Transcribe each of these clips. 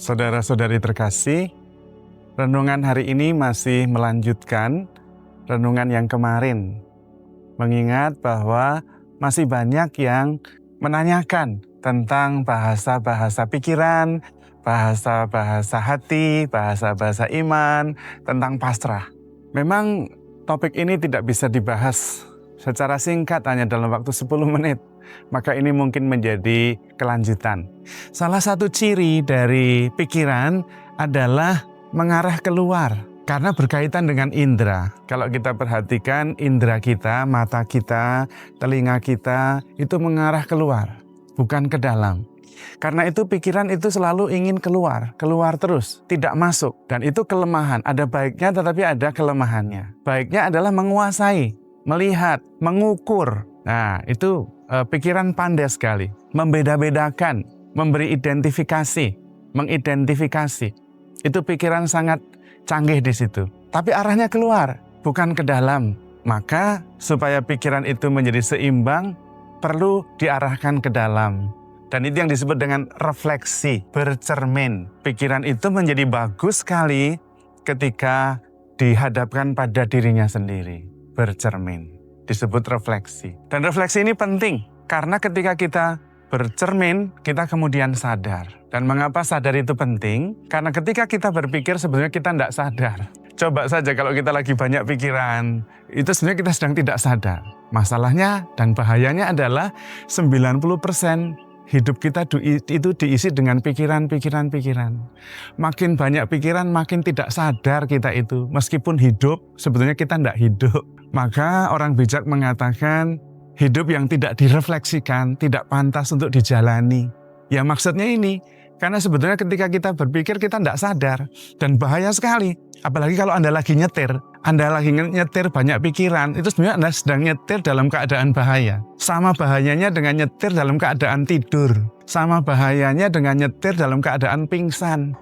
Saudara-saudari terkasih, renungan hari ini masih melanjutkan renungan yang kemarin. Mengingat bahwa masih banyak yang menanyakan tentang bahasa-bahasa pikiran, bahasa-bahasa hati, bahasa-bahasa iman, tentang pasrah. Memang topik ini tidak bisa dibahas secara singkat hanya dalam waktu 10 menit. Maka ini mungkin menjadi kelanjutan. Salah satu ciri dari pikiran adalah mengarah keluar. Karena berkaitan dengan indera. Kalau kita perhatikan indera kita, mata kita, telinga kita, itu mengarah keluar, bukan ke dalam. Karena itu pikiran itu selalu ingin keluar terus, tidak masuk. Dan itu kelemahan, ada baiknya tetapi ada kelemahannya. Baiknya adalah menguasai, melihat, mengukur. Nah, itu pikiran pandai sekali. Membeda-bedakan, memberi identifikasi, mengidentifikasi. Itu pikiran sangat canggih di situ. Tapi arahnya keluar, bukan ke dalam. Maka supaya pikiran itu menjadi seimbang, perlu diarahkan ke dalam. Dan itu yang disebut dengan refleksi, bercermin. Pikiran itu menjadi bagus sekali ketika dihadapkan pada dirinya sendiri, bercermin. Disebut refleksi. Dan refleksi ini penting, karena ketika kita bercermin, kita kemudian sadar. Dan mengapa sadar itu penting? Karena ketika kita berpikir sebenarnya kita tidak sadar. Coba saja kalau kita lagi banyak pikiran, itu sebenarnya kita sedang tidak sadar. Masalahnya dan bahayanya adalah 90% hidup kita itu diisi dengan pikiran. Makin banyak pikiran, makin tidak sadar kita itu. Meskipun hidup, sebetulnya kita tidak hidup. Maka orang bijak mengatakan, hidup yang tidak direfleksikan, tidak pantas untuk dijalani. Ya maksudnya ini, karena sebetulnya ketika kita berpikir, kita tidak sadar. Dan bahaya sekali. Apalagi kalau Anda lagi nyetir. Anda lagi nyetir banyak pikiran, itu sebenarnya Anda sedang nyetir dalam keadaan bahaya. Sama bahayanya dengan nyetir dalam keadaan tidur. Sama bahayanya dengan nyetir dalam keadaan pingsan.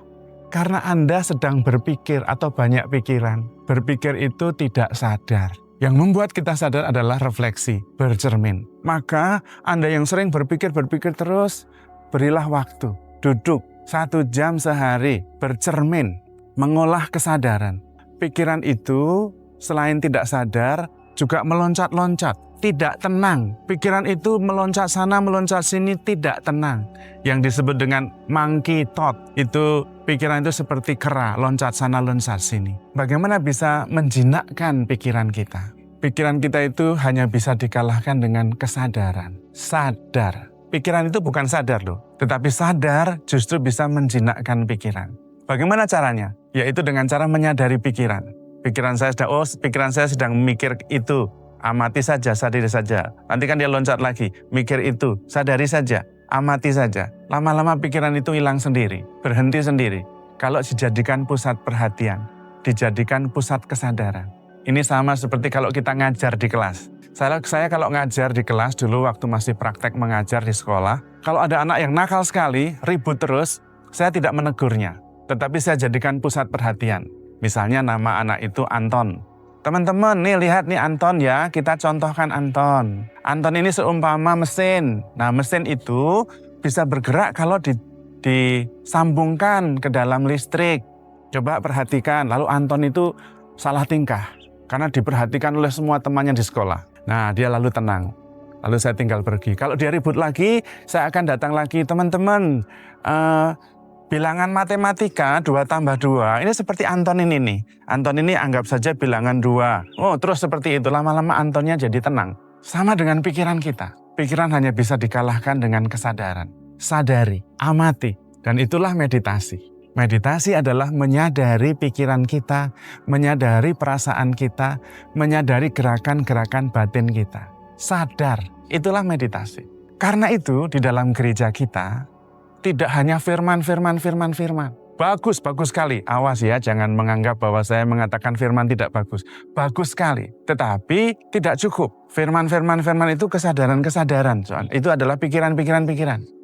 Karena Anda sedang berpikir atau banyak pikiran. Berpikir itu tidak sadar. Yang membuat kita sadar adalah refleksi, bercermin. Maka Anda yang sering berpikir terus, berilah waktu. Duduk 1 jam sehari, bercermin, mengolah kesadaran. Pikiran itu selain tidak sadar, juga meloncat-loncat, tidak tenang. Pikiran itu meloncat sana, meloncat sini, tidak tenang. Yang disebut dengan monkey thought, itu pikiran itu seperti kera, loncat sana, loncat sini. Bagaimana bisa menjinakkan pikiran kita? Pikiran kita itu hanya bisa dikalahkan dengan kesadaran. Sadar. Pikiran itu bukan sadar loh, tetapi sadar justru bisa menjinakkan pikiran. Bagaimana caranya? Yaitu dengan cara menyadari pikiran. Pikiran saya sedang mikir itu. Amati saja, sadari saja. Nanti kan dia loncat lagi, mikir itu, sadari saja, amati saja. Lama-lama pikiran itu hilang sendiri, berhenti sendiri. Kalau dijadikan pusat perhatian, dijadikan pusat kesadaran. Ini sama seperti kalau kita ngajar di kelas. Saya kalau ngajar di kelas dulu waktu masih praktek mengajar di sekolah, kalau ada anak yang nakal sekali, ribut terus, saya tidak menegurnya. Tetapi saya jadikan pusat perhatian. Misalnya nama anak itu Anton. Teman-teman, nih lihat nih Anton ya, kita contohkan Anton. Anton ini seumpama mesin. Nah mesin itu bisa bergerak kalau disambungkan ke dalam listrik. Coba perhatikan, lalu Anton itu salah tingkah. Karena diperhatikan oleh semua temannya di sekolah. Nah dia lalu tenang. Lalu saya tinggal pergi. Kalau dia ribut lagi, saya akan datang lagi. Teman-teman, bilangan matematika 2 tambah 2, ini seperti Anton ini nih. Anton ini anggap saja bilangan 2. Oh terus seperti itu, lama-lama Antonnya jadi tenang. Sama dengan pikiran kita. Pikiran hanya bisa dikalahkan dengan kesadaran. Sadari, amati, dan itulah meditasi. Meditasi adalah menyadari pikiran kita, menyadari perasaan kita, menyadari gerakan-gerakan batin kita. Sadar, itulah meditasi. Karena itu di dalam gereja kita, tidak hanya firman. Bagus sekali. Awas ya, jangan menganggap bahwa saya mengatakan firman tidak bagus. Bagus sekali. Tetapi tidak cukup. Firman itu kesadaran. Itu adalah pikiran.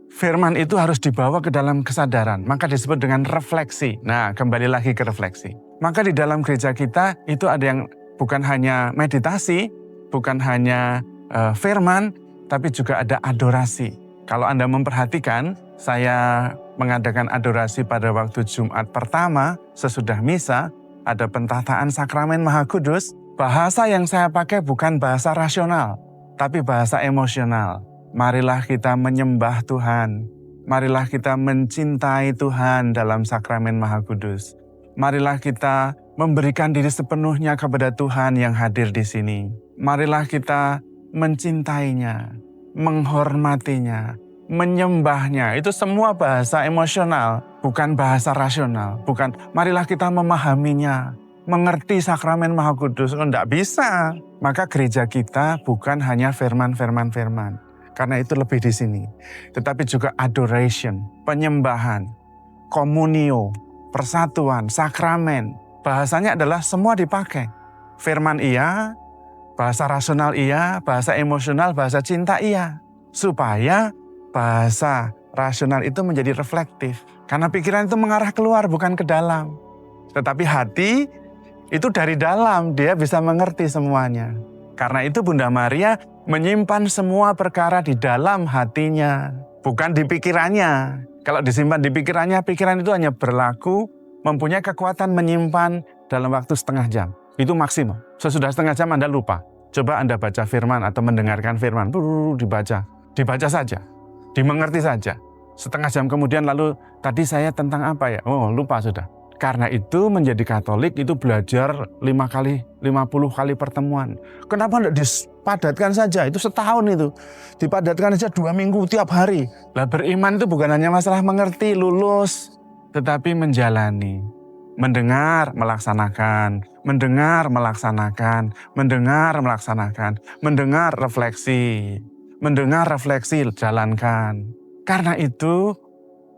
Firman itu harus dibawa ke dalam kesadaran. Maka disebut dengan refleksi. Nah, kembali lagi ke refleksi. Maka di dalam gereja kita itu ada yang bukan hanya meditasi, bukan hanya firman, tapi juga ada adorasi. Kalau Anda memperhatikan, saya mengadakan adorasi pada waktu Jumat pertama sesudah misa, ada pentataan sakramen Maha Kudus, bahasa yang saya pakai bukan bahasa rasional, tapi bahasa emosional. Marilah kita menyembah Tuhan. Marilah kita mencintai Tuhan dalam sakramen Maha Kudus. Marilah kita memberikan diri sepenuhnya kepada Tuhan yang hadir di sini. Marilah kita mencintainya, menghormatinya, menyembahnya. Itu semua bahasa emosional, bukan bahasa rasional. Bukan, marilah kita memahaminya, mengerti sakramen Maha Kudus. Tidak bisa. Maka gereja kita bukan hanya firman. Karena itu lebih di sini. Tetapi juga adoration, penyembahan, komunio, persatuan, sakramen. Bahasanya adalah semua dipakai. Firman iya, bahasa rasional iya, bahasa emosional, bahasa cinta iya. Supaya bahasa rasional itu menjadi reflektif. Karena pikiran itu mengarah keluar, bukan ke dalam. Tetapi hati itu dari dalam, dia bisa mengerti semuanya. Karena itu Bunda Maria menyimpan semua perkara di dalam hatinya, bukan di pikirannya. Kalau disimpan di pikirannya, pikiran itu hanya berlaku, mempunyai kekuatan menyimpan dalam waktu setengah jam. Itu maksimum. Sesudah setengah jam Anda lupa. Coba Anda baca firman atau mendengarkan firman, dibaca saja, dimengerti saja. Setengah jam kemudian lalu, tadi saya tentang apa ya? Oh, lupa sudah. Karena itu menjadi Katolik itu belajar 50 kali pertemuan. Kenapa tidak dipadatkan saja? Itu setahun itu. Dipadatkan saja 2 minggu tiap hari. Lah beriman itu bukan hanya masalah mengerti, lulus. Tetapi menjalani. Mendengar, melaksanakan. Mendengar, melaksanakan. Mendengar, melaksanakan. Mendengar, refleksi. Mendengar, refleksi, jalankan. Karena itu,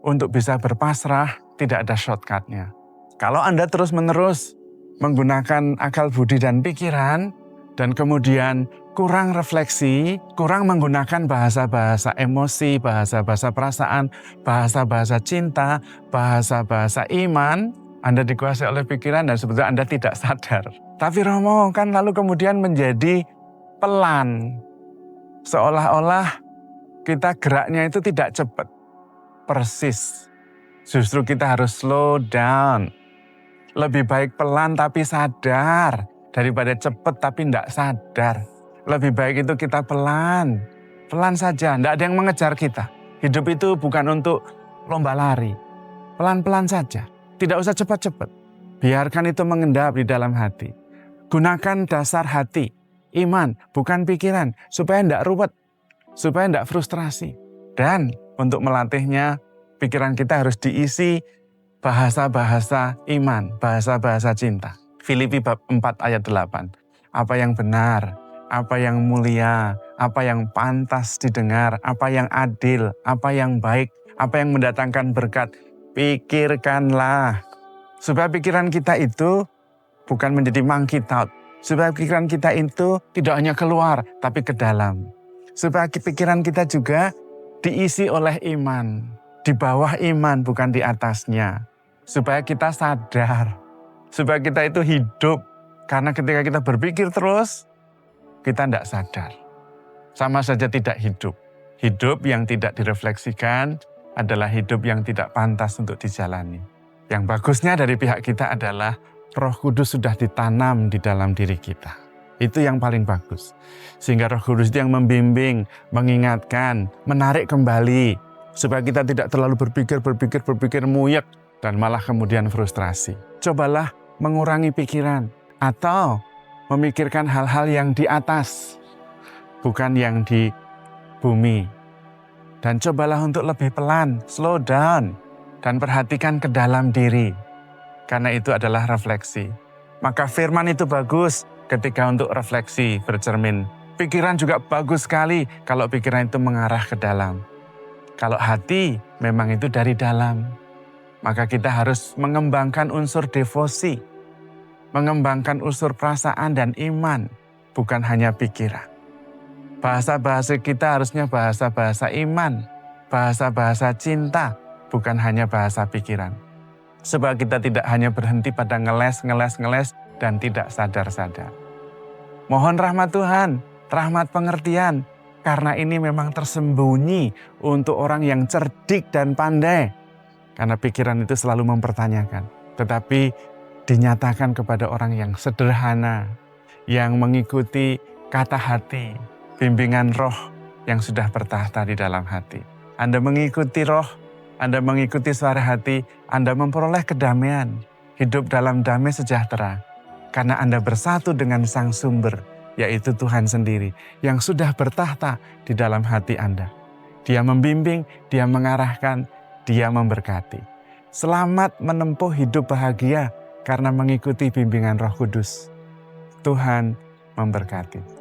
untuk bisa berpasrah, tidak ada shortcut-nya. Kalau Anda terus-menerus menggunakan akal budi dan pikiran, dan kemudian kurang refleksi, kurang menggunakan bahasa-bahasa emosi, bahasa-bahasa perasaan, bahasa-bahasa cinta, bahasa-bahasa iman, Anda dikuasai oleh pikiran dan sebetulnya Anda tidak sadar. Tapi Romo kan lalu kemudian menjadi pelan. Seolah-olah kita geraknya itu tidak cepat, persis. Justru kita harus slow down. Lebih baik pelan tapi sadar daripada cepat tapi tidak sadar. Lebih baik itu kita pelan. Pelan saja, tidak ada yang mengejar kita. Hidup itu bukan untuk lomba lari. Pelan-pelan saja, tidak usah cepat-cepat. Biarkan itu mengendap di dalam hati. Gunakan dasar hati, iman, bukan pikiran, supaya tidak ruwet, supaya tidak frustrasi. Dan untuk melatihnya, pikiran kita harus diisi bahasa-bahasa iman, bahasa-bahasa cinta. Filipi bab 4 ayat 8. Apa yang benar, apa yang mulia, apa yang pantas didengar, apa yang adil, apa yang baik, apa yang mendatangkan berkat, pikirkanlah. Supaya pikiran kita itu bukan menjadi monkey thought. Supaya pikiran kita itu tidak hanya keluar, tapi ke dalam. Supaya pikiran kita juga diisi oleh iman. Di bawah iman, bukan di atasnya. Supaya kita sadar. Supaya kita itu hidup. Karena ketika kita berpikir terus, kita tidak sadar. Sama saja tidak hidup. Hidup yang tidak direfleksikan adalah hidup yang tidak pantas untuk dijalani. Yang bagusnya dari pihak kita adalah Roh Kudus sudah ditanam di dalam diri kita. Itu yang paling bagus. Sehingga Roh Kudus itu yang membimbing, mengingatkan, menarik kembali. Supaya kita tidak terlalu berpikir muyek dan malah kemudian frustrasi. Cobalah mengurangi pikiran atau memikirkan hal-hal yang di atas, bukan yang di bumi. Dan cobalah untuk lebih pelan, slow down, dan perhatikan ke dalam diri. Karena itu adalah refleksi. Maka firman itu bagus ketika untuk refleksi, bercermin. Pikiran juga bagus sekali kalau pikiran itu mengarah ke dalam. Kalau hati memang itu dari dalam, maka kita harus mengembangkan unsur devosi, mengembangkan unsur perasaan dan iman, bukan hanya pikiran. Bahasa-bahasa kita harusnya bahasa-bahasa iman, bahasa-bahasa cinta, bukan hanya bahasa pikiran. Supaya kita tidak hanya berhenti pada ngeles dan tidak sadar-sadar. Mohon rahmat Tuhan, rahmat pengertian, karena ini memang tersembunyi untuk orang yang cerdik dan pandai. Karena pikiran itu selalu mempertanyakan. Tetapi dinyatakan kepada orang yang sederhana, yang mengikuti kata hati, bimbingan roh yang sudah bertahta di dalam hati. Anda mengikuti roh, Anda mengikuti suara hati, Anda memperoleh kedamaian, hidup dalam damai sejahtera. Karena Anda bersatu dengan Sang Sumber, yaitu Tuhan sendiri, yang sudah bertahta di dalam hati Anda. Dia membimbing, Dia mengarahkan, Dia memberkati. Selamat menempuh hidup bahagia karena mengikuti bimbingan Roh Kudus. Tuhan memberkati.